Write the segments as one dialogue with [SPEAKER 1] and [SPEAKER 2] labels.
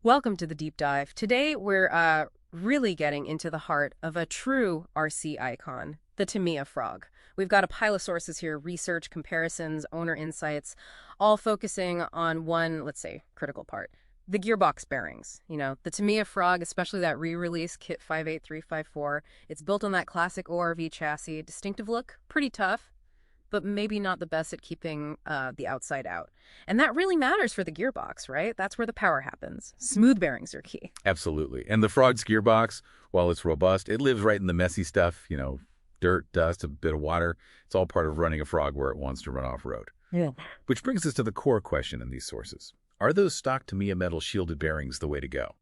[SPEAKER 1] Welcome to the deep dive. Today we're really getting into the heart of a true RC icon, the Tamiya Frog. We've got a pile of sources here, research, comparisons, owner insights, all focusing on one, let's say, critical part. The gearbox bearings. You know, the Tamiya Frog, especially that re-release kit 58354, it's built on that classic ORV chassis, distinctive look, pretty tough, but maybe not the best at keeping the outside out. And that really matters for the gearbox, right? That's where the power happens. Smooth bearings are key.
[SPEAKER 2] Absolutely. And the Frog's gearbox, while it's robust, it lives right in the messy stuff, dirt, dust, a bit of water. It's all part of running a Frog where it wants to run off-road.
[SPEAKER 1] Yeah.
[SPEAKER 2] Which brings us to the core question in these sources. Are those stock Tamiya metal shielded bearings the way to go?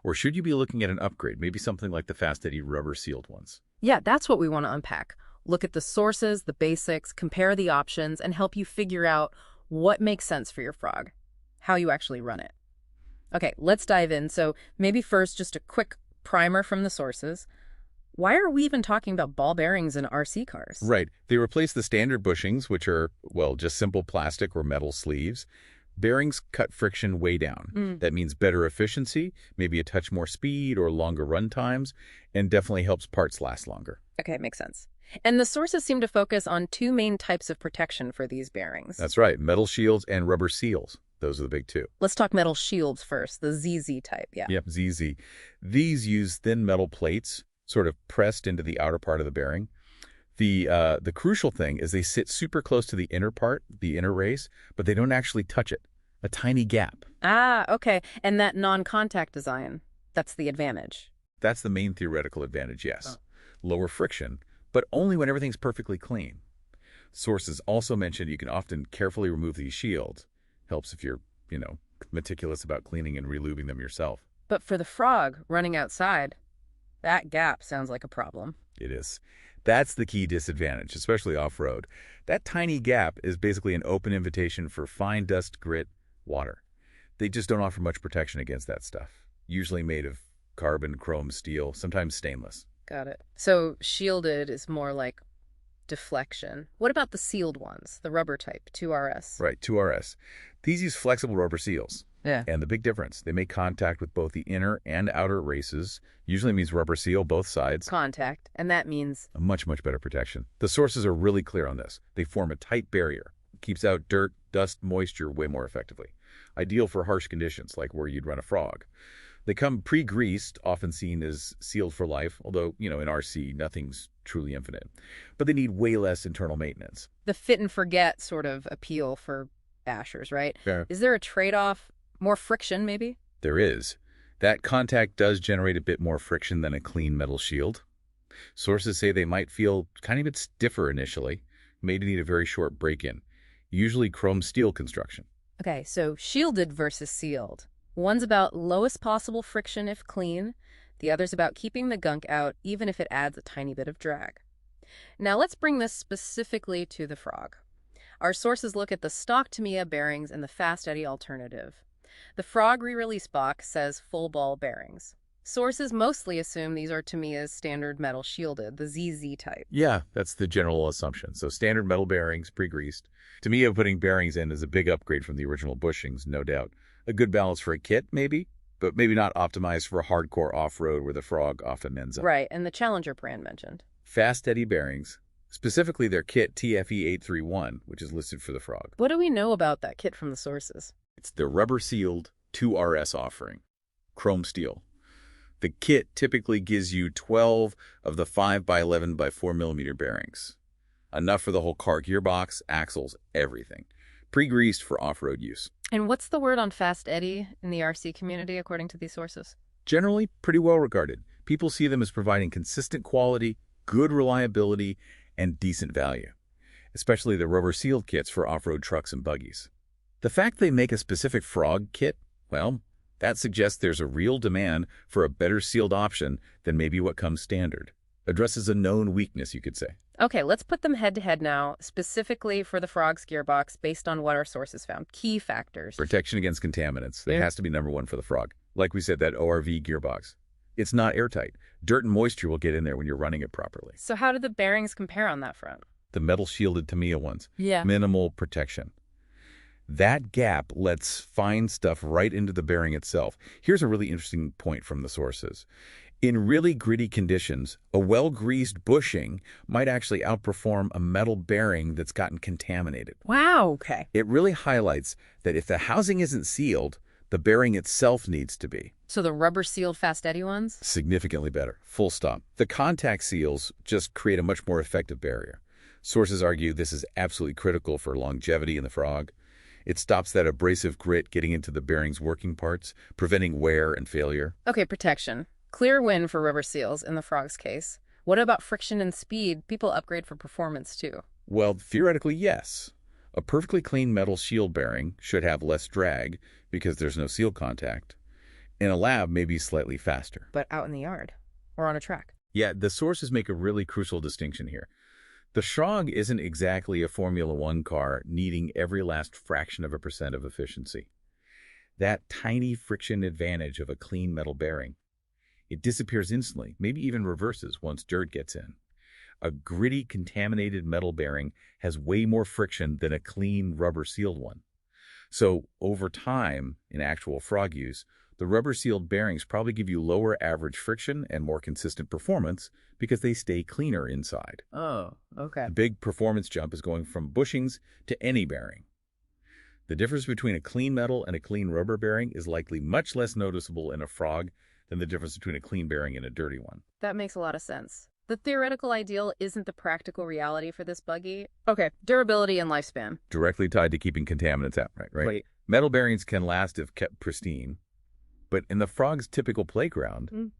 [SPEAKER 2] Or should you be looking at an upgrade, maybe something like the Fast Eddy rubber sealed ones?
[SPEAKER 1] Yeah, that's what we want to unpack. Look at the sources, the basics, compare the options, and help you figure out what makes sense for your Frog, how you actually run it. Okay, let's dive in. So maybe first, just a quick primer from the sources. Why are we even talking about ball bearings in RC cars?
[SPEAKER 2] Right. They replace the standard bushings, which are, well, just simple plastic or metal sleeves. Bearings cut friction way down. That means better efficiency, maybe a touch more speed or longer run times, and definitely helps parts last longer.
[SPEAKER 1] Okay, makes sense. And the sources seem to focus on two main types of protection for these bearings.
[SPEAKER 2] That's right. Metal shields and rubber seals. Those are the big two.
[SPEAKER 1] Let's talk metal shields first, the ZZ type, yeah.
[SPEAKER 2] Yep, ZZ. These use thin metal plates, sort of pressed into the outer part of the bearing. The crucial thing is they sit super close to the inner part, the inner race, but they don't actually touch it. A tiny gap.
[SPEAKER 1] Ah, okay. And that non-contact design, that's the advantage.
[SPEAKER 2] That's the main theoretical advantage, yes. Lower friction, but only when everything's perfectly clean. Sources also mention you can often carefully remove these shields. Helps if you're, meticulous about cleaning and relubing them yourself.
[SPEAKER 1] But for the Frog running outside, that gap sounds like a problem.
[SPEAKER 2] It is. That's the key disadvantage, especially off-road. That tiny gap is basically an open invitation for fine dust, grit, water. They just don't offer much protection against that stuff. Usually made of carbon, chrome, steel, sometimes stainless.
[SPEAKER 1] Got it. So shielded is more like deflection. What about the sealed ones, the rubber type, 2RS?
[SPEAKER 2] Right, 2RS. These use flexible rubber seals.
[SPEAKER 1] Yeah.
[SPEAKER 2] And the big difference, they make contact with both the inner and outer races. Usually means rubber seal both sides.
[SPEAKER 1] Contact, and that means?
[SPEAKER 2] A much, much better protection. The sources are really clear on this. They form a tight barrier. Keeps out dirt, dust, moisture way more effectively. Ideal for harsh conditions, like where you'd run a Frog. They come pre-greased, often seen as sealed for life, although, in RC, nothing's truly infinite. But they need way less internal maintenance.
[SPEAKER 1] The fit and forget sort of appeal for bashers, right?
[SPEAKER 2] Yeah.
[SPEAKER 1] Is there a trade-off? More friction, maybe?
[SPEAKER 2] There is. That contact does generate a bit more friction than a clean metal shield. Sources say they might feel kind of a bit stiffer initially, may need a very short break-in, usually chrome steel construction.
[SPEAKER 1] Okay, so shielded versus sealed. One's about lowest possible friction if clean. The other's about keeping the gunk out, even if it adds a tiny bit of drag. Now let's bring this specifically to the Frog. Our sources look at the stock Tamiya bearings and the Fast Eddy alternative. The Frog re-release box says full ball bearings. Sources mostly assume these are Tamiya's standard metal shielded, the ZZ type.
[SPEAKER 2] Yeah, that's the general assumption. So standard metal bearings, pre-greased. Tamiya putting bearings in is a big upgrade from the original bushings, no doubt. A good balance for a kit, maybe, but maybe not optimized for a hardcore off-road where the Frog often ends up.
[SPEAKER 1] Right, and the Challenger brand mentioned.
[SPEAKER 2] Fast Eddy bearings, specifically their kit TFE831, which is listed for the Frog.
[SPEAKER 1] What do we know about that kit from the sources?
[SPEAKER 2] It's the rubber-sealed 2RS offering, chrome steel. The kit typically gives you 12 of the 5x11 by 4mm bearings. Enough for the whole car gearbox, axles, everything. Pre-greased for off-road use.
[SPEAKER 1] And what's the word on Fast Eddy in the RC community, according to these sources?
[SPEAKER 2] Generally, pretty well regarded. People see them as providing consistent quality, good reliability, and decent value, especially the rubber-sealed kits for off-road trucks and buggies. The fact they make a specific Frog kit, well, that suggests there's a real demand for a better sealed option than maybe what comes standard. Addresses a known weakness, you could say.
[SPEAKER 1] Okay, let's put them head-to-head now, specifically for the Frog's gearbox, based on what our sources found. Key factors.
[SPEAKER 2] Protection against contaminants. That has to be number one for the Frog. Like we said, that ORV gearbox. It's not airtight. Dirt and moisture will get in there when you're running it properly.
[SPEAKER 1] So how do the bearings compare on that front?
[SPEAKER 2] The metal-shielded Tamiya ones.
[SPEAKER 1] Yeah.
[SPEAKER 2] Minimal protection. That gap lets fine stuff right into the bearing itself. Here's a really interesting point from the sources. In really gritty conditions, a well-greased bushing might actually outperform a metal bearing that's gotten contaminated.
[SPEAKER 1] Wow, okay.
[SPEAKER 2] It really highlights that if the housing isn't sealed, the bearing itself needs to be.
[SPEAKER 1] So the rubber-sealed Fast Eddy ones?
[SPEAKER 2] Significantly better. Full stop. The contact seals just create a much more effective barrier. Sources argue this is absolutely critical for longevity in the frog. It stops that abrasive grit getting into the bearing's working parts, preventing wear and failure.
[SPEAKER 1] Okay, protection. Clear win for rubber seals in the frog's case. What about friction and speed? People upgrade for performance too.
[SPEAKER 2] Well, theoretically, yes. A perfectly clean metal shield bearing should have less drag because there's no seal contact. In a lab, maybe slightly faster.
[SPEAKER 1] But out in the yard or on a track.
[SPEAKER 2] Yeah, the sources make a really crucial distinction here. The Schrag isn't exactly a Formula One car needing every last fraction of a percent of efficiency. That tiny friction advantage of a clean metal bearing, it disappears instantly, maybe even reverses once dirt gets in. A gritty, contaminated metal bearing has way more friction than a clean, rubber-sealed one. So, over time, in actual frog use, the rubber-sealed bearings probably give you lower average friction and more consistent performance because they stay cleaner inside.
[SPEAKER 1] Oh, okay.
[SPEAKER 2] The big performance jump is going from bushings to any bearing. The difference between a clean metal and a clean rubber bearing is likely much less noticeable in a frog than the difference between a clean bearing and a dirty one.
[SPEAKER 1] That makes a lot of sense. The theoretical ideal isn't the practical reality for this buggy. Okay, durability and lifespan.
[SPEAKER 2] Directly tied to keeping contaminants out, right?
[SPEAKER 1] Wait.
[SPEAKER 2] Metal bearings can last if kept pristine, but in the frog's typical playground,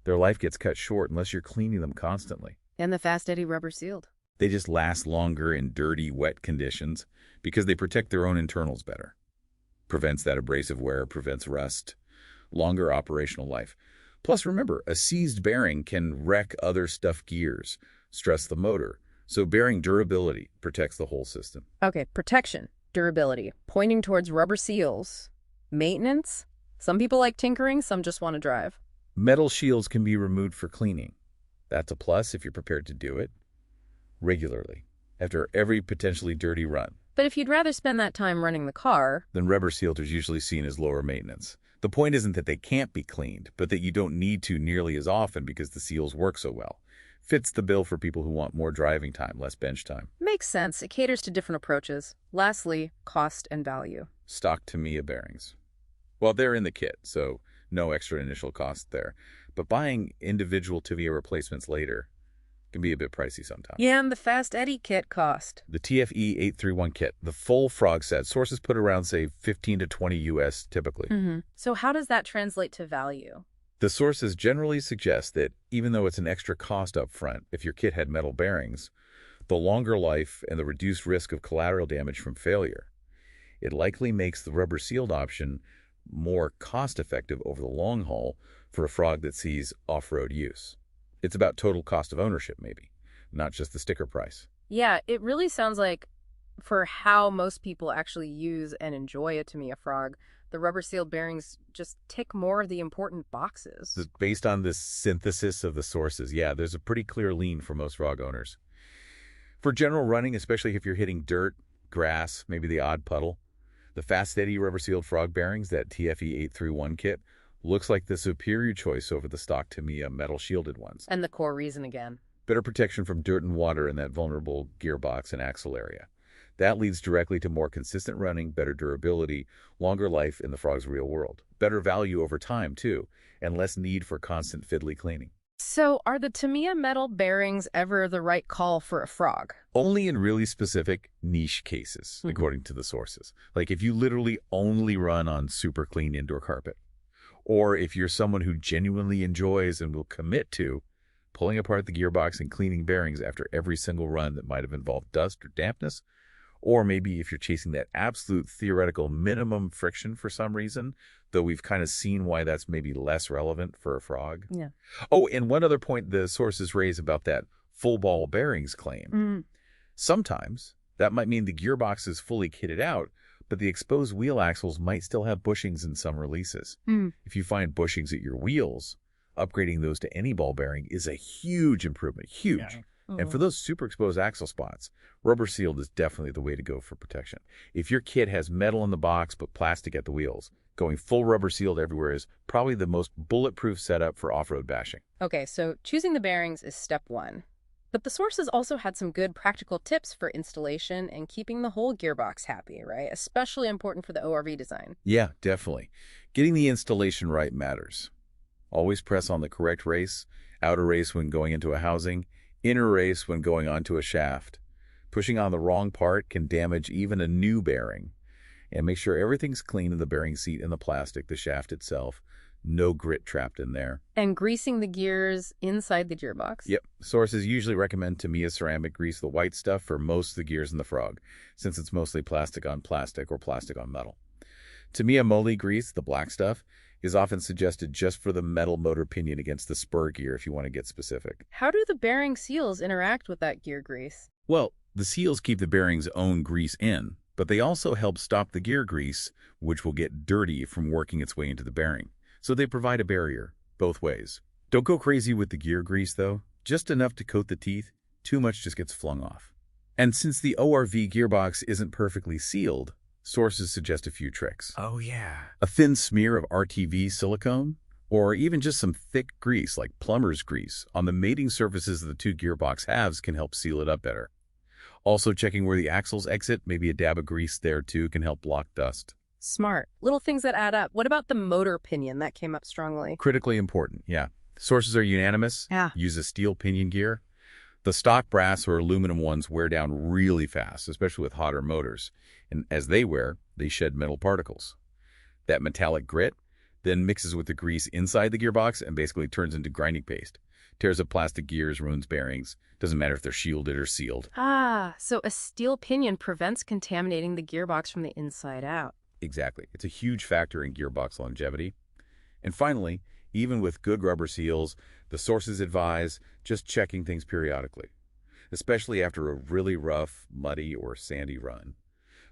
[SPEAKER 2] their life gets cut short unless you're cleaning them constantly.
[SPEAKER 1] And the Fast Eddy rubber sealed.
[SPEAKER 2] They just last longer in dirty, wet conditions because they protect their own internals better. Prevents that abrasive wear, prevents rust, longer operational life. Plus, remember, a seized bearing can wreck other stuffed gears, stress the motor. So bearing durability protects the whole system.
[SPEAKER 1] Okay, protection, durability, pointing towards rubber seals. Maintenance? Some people like tinkering, some just want to drive.
[SPEAKER 2] Metal shields can be removed for cleaning. That's a plus if you're prepared to do it regularly, after every potentially dirty run.
[SPEAKER 1] But if you'd rather spend that time running the car,
[SPEAKER 2] then rubber sealed is usually seen as lower maintenance. The point isn't that they can't be cleaned, but that you don't need to nearly as often because the seals work so well. Fits the bill for people who want more driving time, less bench time.
[SPEAKER 1] makes sense. It caters to different approaches. Lastly, cost and value.
[SPEAKER 2] Stock Tamiya bearings. Well, they're in the kit, so no extra initial cost there. But buying individual Tamiya replacements later can be a bit pricey sometimes.
[SPEAKER 1] Yeah, and the Fast Eddy kit cost.
[SPEAKER 2] The TFE 831 kit, the full frog set, sources put around, say, 15 to 20 US typically.
[SPEAKER 1] So how does that translate to value?
[SPEAKER 2] The sources generally suggest that even though it's an extra cost up front, if your kit had metal bearings, the longer life and the reduced risk of collateral damage from failure, it likely makes the rubber sealed option more cost-effective over the long haul for a frog that sees off-road use. It's about total cost of ownership, maybe, not just the sticker price.
[SPEAKER 1] Yeah, it really sounds like for how most people actually use and enjoy a Tamiya frog, the rubber sealed bearings just tick more of the important boxes.
[SPEAKER 2] Based on this synthesis of the sources, yeah, there's a pretty clear lean for most frog owners. For general running, especially if you're hitting dirt, grass, maybe the odd puddle, the Fast Eddy rubber sealed frog bearings, that TFE 831 kit, looks like the superior choice over the stock Tamiya metal shielded ones.
[SPEAKER 1] And the core reason again.
[SPEAKER 2] Better protection from dirt and water in that vulnerable gearbox and axle area. That leads directly to more consistent running, better durability, longer life in the frog's real world. Better value over time, too, and less need for constant fiddly cleaning.
[SPEAKER 1] So are the Tamiya metal bearings ever the right call for a frog?
[SPEAKER 2] Only in really specific niche cases, according to the sources. Like if you literally only run on super clean indoor carpet, or if you're someone who genuinely enjoys and will commit to pulling apart the gearbox and cleaning bearings after every single run that might have involved dust or dampness, or maybe if you're chasing that absolute theoretical minimum friction for some reason, though we've kind of seen why that's maybe less relevant for a frog.
[SPEAKER 1] Yeah.
[SPEAKER 2] Oh, and one other point the sources raise about that full ball bearings claim. Sometimes that might mean the gearbox is fully kitted out, but the exposed wheel axles might still have bushings in some releases. If you find bushings at your wheels, upgrading those to any ball bearing is a huge improvement. Huge.
[SPEAKER 1] Yeah.
[SPEAKER 2] And for those super exposed axle spots, rubber sealed is definitely the way to go for protection. If your kit has metal in the box but plastic at the wheels, going full rubber sealed everywhere is probably the most bulletproof setup for off-road bashing.
[SPEAKER 1] Okay, so choosing the bearings is step one. But the sources also had some good practical tips for installation and keeping the whole gearbox happy, right? Especially important for the ORV design.
[SPEAKER 2] Yeah, definitely. Getting the installation right matters. Always press on the correct race, outer race when going into a housing, inner race when going onto a shaft. Pushing on the wrong part can damage even a new bearing. And make sure everything's clean in the bearing seat and the plastic, the shaft itself. No grit trapped in there.
[SPEAKER 1] And greasing the gears inside the gearbox.
[SPEAKER 2] Yep. Sources usually recommend Tamiya ceramic grease, the white stuff, for most of the gears in the Frog, since it's mostly plastic on plastic or plastic on metal. Tamiya moly grease, the black stuff, is often suggested just for the metal motor pinion against the spur gear if you want to get specific.
[SPEAKER 1] How do the bearing seals interact with that gear grease?
[SPEAKER 2] Well, the seals keep the bearing's own grease in, but they also help stop the gear grease, which will get dirty from working its way into the bearing. So they provide a barrier, both ways. Don't go crazy with the gear grease, though. Just enough to coat the teeth. Too much just gets flung off. And since the ORV gearbox isn't perfectly sealed, sources suggest a few tricks.
[SPEAKER 3] Oh, yeah.
[SPEAKER 2] A thin smear of RTV silicone, or even just some thick grease like plumber's grease on the mating surfaces of the two gearbox halves can help seal it up better. Also checking where the axles exit, maybe a dab of grease there too can help block dust.
[SPEAKER 1] Smart. Little things that add up. What about the motor pinion? That came up strongly.
[SPEAKER 2] Critically important, yeah. Sources are unanimous.
[SPEAKER 1] Yeah.
[SPEAKER 2] Use a steel pinion gear. The stock brass or aluminum ones wear down really fast, especially with hotter motors. And as they wear, they shed metal particles. That metallic grit then mixes with the grease inside the gearbox and basically turns into grinding paste. Tears up plastic gears, ruins bearings. Doesn't matter if they're shielded or sealed.
[SPEAKER 1] Ah, so a steel pinion prevents contaminating the gearbox from the inside out.
[SPEAKER 2] Exactly. It's a huge factor in gearbox longevity. And finally, even with good rubber seals, the sources advise just checking things periodically, especially after a really rough, muddy, or sandy run.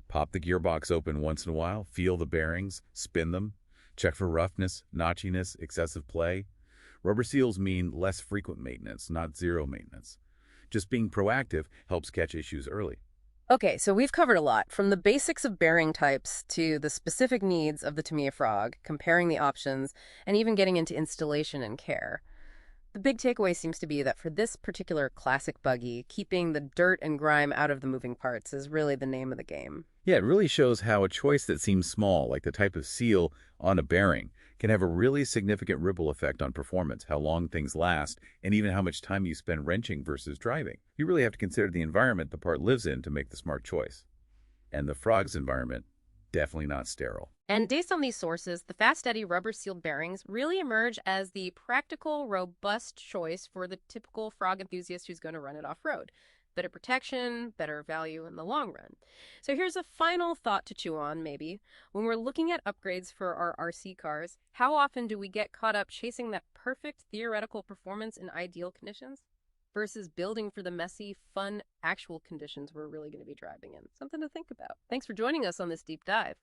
[SPEAKER 2] Pop the gearbox open once in a while, feel the bearings, spin them, check for roughness, notchiness, excessive play. Rubber seals mean less frequent maintenance, not zero maintenance. Just being proactive helps catch issues early.
[SPEAKER 1] Okay, so we've covered a lot, from the basics of bearing types to the specific needs of the Tamiya Frog, comparing the options, and even getting into installation and care. The big takeaway seems to be that for this particular classic buggy, keeping the dirt and grime out of the moving parts is really the name of the game.
[SPEAKER 2] Yeah, it really shows how a choice that seems small, like the type of seal on a bearing, can have a really significant ripple effect on performance, how long things last, and even how much time you spend wrenching versus driving. You really have to consider the environment the part lives in to make the smart choice. And the Frog's environment, definitely not sterile.
[SPEAKER 1] And based on these sources, the Fast Eddy rubber-sealed bearings really emerge as the practical, robust choice for the typical Frog enthusiast who's going to run it off-road. Better protection, better value in the long run. So here's a final thought to chew on, maybe. When we're looking at upgrades for our RC cars, how often do we get caught up chasing that perfect theoretical performance in ideal conditions versus building for the messy, fun, actual conditions we're really going to be driving in? Something to think about. Thanks for joining us on this deep dive.